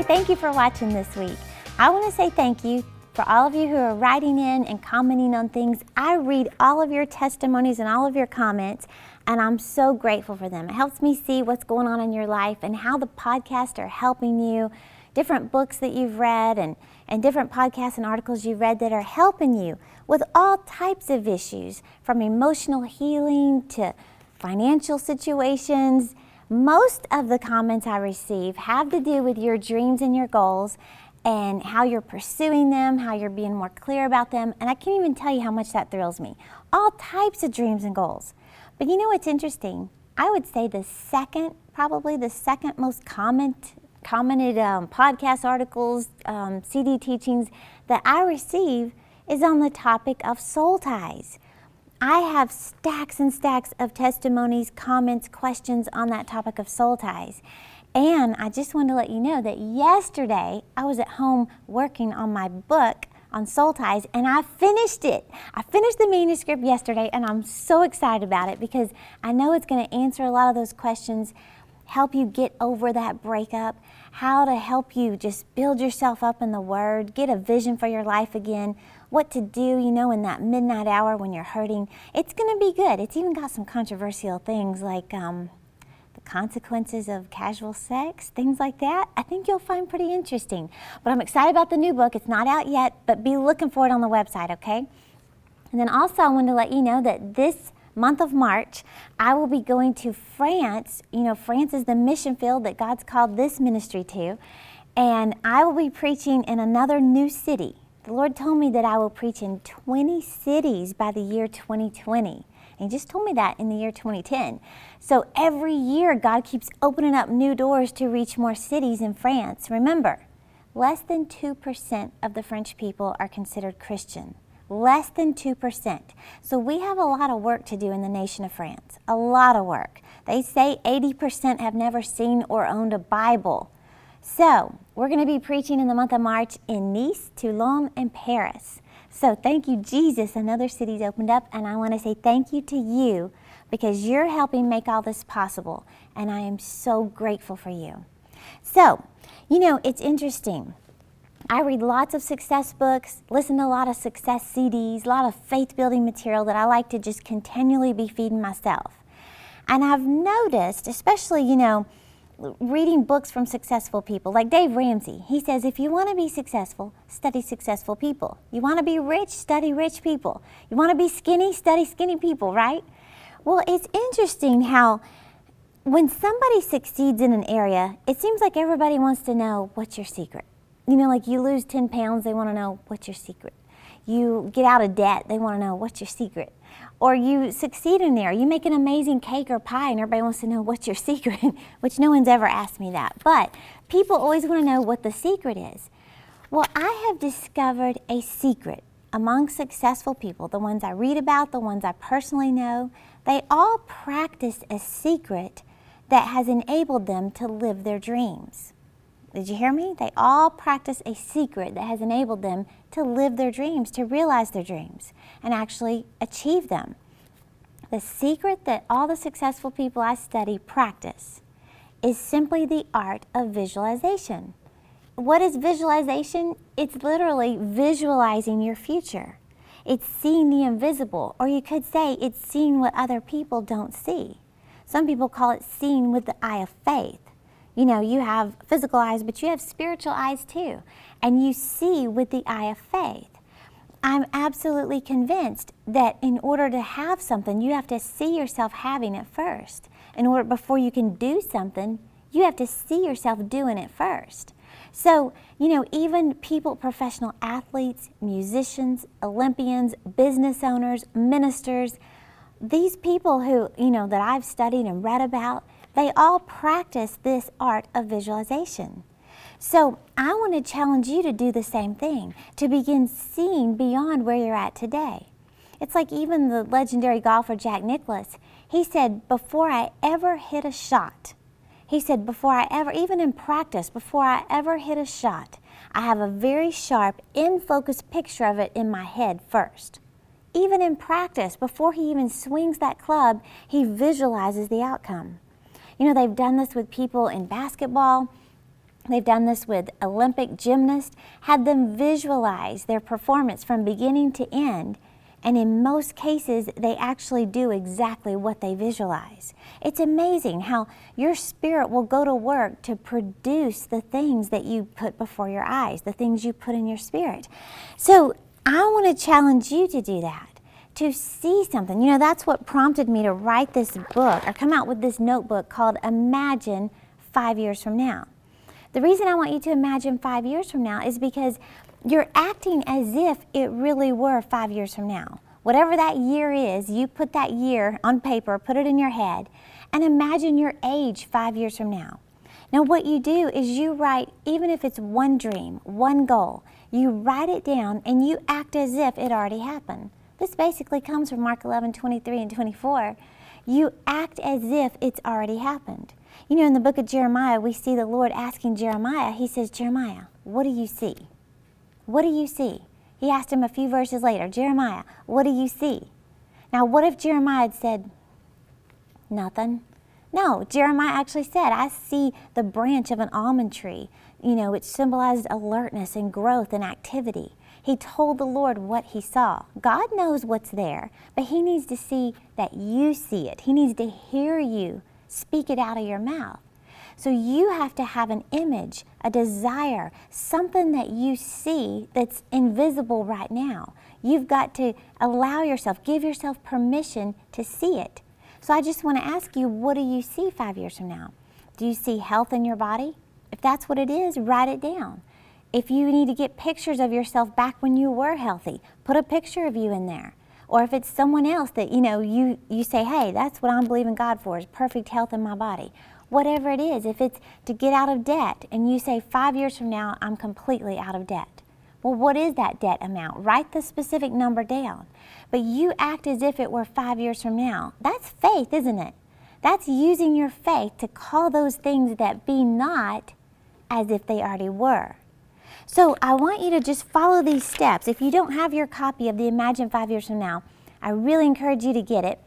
thank you for watching this week. I want to say thank you for all of you who are writing in and commenting on things. I read all of your testimonies and all of your comments, and I'm so grateful for them. It helps me see what's going on in your life and how the podcasts are helping you, different books that you've read and different podcasts and articles you've read that are helping you with all types of issues, from emotional healing to financial situations. Most of the comments I receive have to do with your dreams and your goals and how you're pursuing them, how you're being more clear about them, and I can't even tell you how much that thrills me. All types of dreams and goals. But you know what's interesting? I would say probably the second most commented podcast articles, CD teachings that I receive is on the topic of soul ties. I have stacks and stacks of testimonies, comments, questions on that topic of soul ties. And I just wanted to let you know that yesterday I was at home working on my book on soul ties, and I finished it. I finished the manuscript yesterday, and I'm so excited about it because I know it's going to answer a lot of those questions, help you get over that breakup, how to help you just build yourself up in the Word, get a vision for your life again, what to do, in that midnight hour when you're hurting. It's going to be good. It's even got some controversial things like the consequences of casual sex, things like that. I think you'll find pretty interesting. But I'm excited about the new book. It's not out yet, but be looking for it on the website, okay? And then also I wanted to let you know that this month of March, I will be going to France. France is the mission field that God's called this ministry to. And I will be preaching in another new city. The Lord told me that I will preach in 20 cities by the year 2020. And He just told me that in the year 2010. So every year, God keeps opening up new doors to reach more cities in France. Remember, less than 2% of the French people are considered Christian. Less than 2%. So we have a lot of work to do in the nation of France. A lot of work. They say 80% have never seen or owned a Bible. So we're going to be preaching in the month of March in Nice, Toulon, and Paris. So thank you, Jesus. Another city's opened up, and I want to say thank you to you because you're helping make all this possible, and I am so grateful for you. So, it's interesting. I read lots of success books, listen to a lot of success CDs, a lot of faith-building material that I like to just continually be feeding myself. And I've noticed, especially, reading books from successful people, like Dave Ramsey. He says, if you want to be successful, study successful people. You want to be rich, study rich people. You want to be skinny, study skinny people, right? Well, it's interesting how when somebody succeeds in an area, it seems like everybody wants to know what's your secret. Like you lose 10 pounds, they want to know what's your secret. You get out of debt, they want to know what's your secret. Or you succeed in there, you make an amazing cake or pie and everybody wants to know what's your secret, which no one's ever asked me that. But people always want to know what the secret is. Well, I have discovered a secret among successful people, the ones I read about, the ones I personally know. They all practice a secret that has enabled them to live their dreams. Did you hear me? They all practice a secret that has enabled them to live their dreams, to realize their dreams, and actually achieve them. The secret that all the successful people I study practice is simply the art of visualization. What is visualization? It's literally visualizing your future. It's seeing the invisible, or you could say it's seeing what other people don't see. Some people call it seeing with the eye of faith. You have physical eyes, but you have spiritual eyes too. And you see with the eye of faith. I'm absolutely convinced that in order to have something, you have to see yourself having it first. Before you can do something, you have to see yourself doing it first. So, even people, professional athletes, musicians, Olympians, business owners, ministers, these people who, that I've studied and read about, they all practice this art of visualization. So I want to challenge you to do the same thing, to begin seeing beyond where you're at today. It's like even the legendary golfer Jack Nicklaus. He said, before I ever hit a shot, even in practice, before I ever hit a shot, I have a very sharp, in-focus picture of it in my head first. Even in practice, before he even swings that club, he visualizes the outcome. They've done this with people in basketball. They've done this with Olympic gymnasts, had them visualize their performance from beginning to end, and in most cases, they actually do exactly what they visualize. It's amazing how your spirit will go to work to produce the things that you put before your eyes, the things you put in your spirit. So I want to challenge you to do that, to see something. You know, that's what prompted me to write this book, or come out with this notebook called Imagine 5 years from now. The reason I want you to imagine 5 years from now is because you're acting as if it really were 5 years from now. Whatever that year is, you put that year on paper, put it in your head, and imagine your age 5 years from now. Now what you do is you write, even if it's one dream, one goal, you write it down and you act as if it already happened. This basically comes from Mark 11:23 and 24. You act as if it's already happened. You know, in the book of Jeremiah, we see the Lord asking Jeremiah, he says, Jeremiah, what do you see? What do you see? He asked him a few verses later, Jeremiah, what do you see? Now, what if Jeremiah had said, nothing? No, Jeremiah actually said, I see the branch of an almond tree, you know, which symbolizes alertness and growth and activity. He told the Lord what he saw. God knows what's there, but he needs to see that you see it. He needs to hear you speak it out of your mouth. So you have to have an image, a desire, something that you see that's invisible right now. You've got to allow yourself, give yourself permission to see it. So I just want to ask you, what do you see 5 years from now? Do you see health in your body? If that's what it is, write it down. If you need to get pictures of yourself back when you were healthy, put a picture of you in there. Or if it's someone else that, you know, you say, hey, that's what I'm believing God for, is perfect health in my body. Whatever it is, if it's to get out of debt and you say 5 years from now, I'm completely out of debt. Well, what is that debt amount? Write the specific number down. But you act as if it were 5 years from now. That's faith, isn't it? That's using your faith to call those things that be not as if they already were. So I want you to just follow these steps. If you don't have your copy of the Imagine 5 Years From Now, I really encourage you to get it.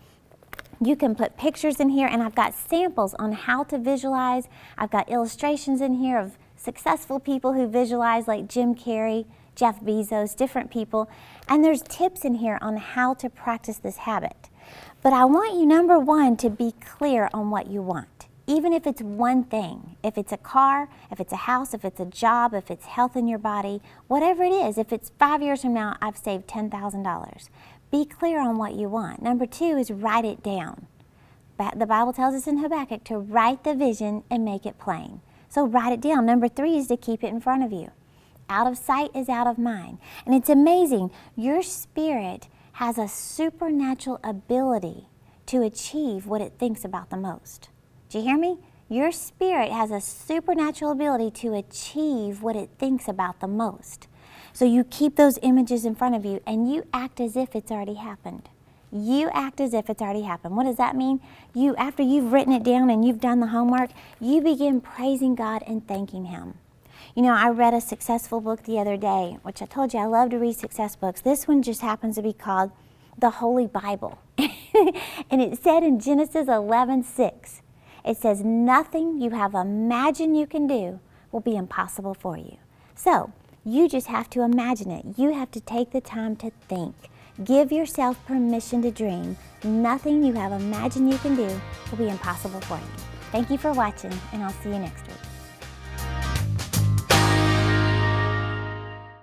You can put pictures in here, and I've got samples on how to visualize. I've got illustrations in here of successful people who visualize, like Jim Carrey, Jeff Bezos, different people. And there's tips in here on how to practice this habit. But I want you, number one, to be clear on what you want. Even if it's one thing, if it's a car, if it's a house, if it's a job, if it's health in your body, whatever it is, if it's 5 years from now, I've saved $10,000. Be clear on what you want. Number two is write it down. The Bible tells us in Habakkuk to write the vision and make it plain. So write it down. Number three is to keep it in front of you. Out of sight is out of mind. And it's amazing. Your spirit has a supernatural ability to achieve what it thinks about the most. Do you hear me? Your spirit has a supernatural ability to achieve what it thinks about the most. So you keep those images in front of you and you act as if it's already happened. You act as if it's already happened. What does that mean? You, after you've written it down and you've done the homework, you begin praising God and thanking Him. You know, I read a successful book the other day, which I told you I love to read success books. This one just happens to be called The Holy Bible. And it said in Genesis 11:6, it says, nothing you have imagined you can do will be impossible for you. So you just have to imagine it. You have to take the time to think. Give yourself permission to dream. Nothing you have imagined you can do will be impossible for you. Thank you for watching, and I'll see you next week.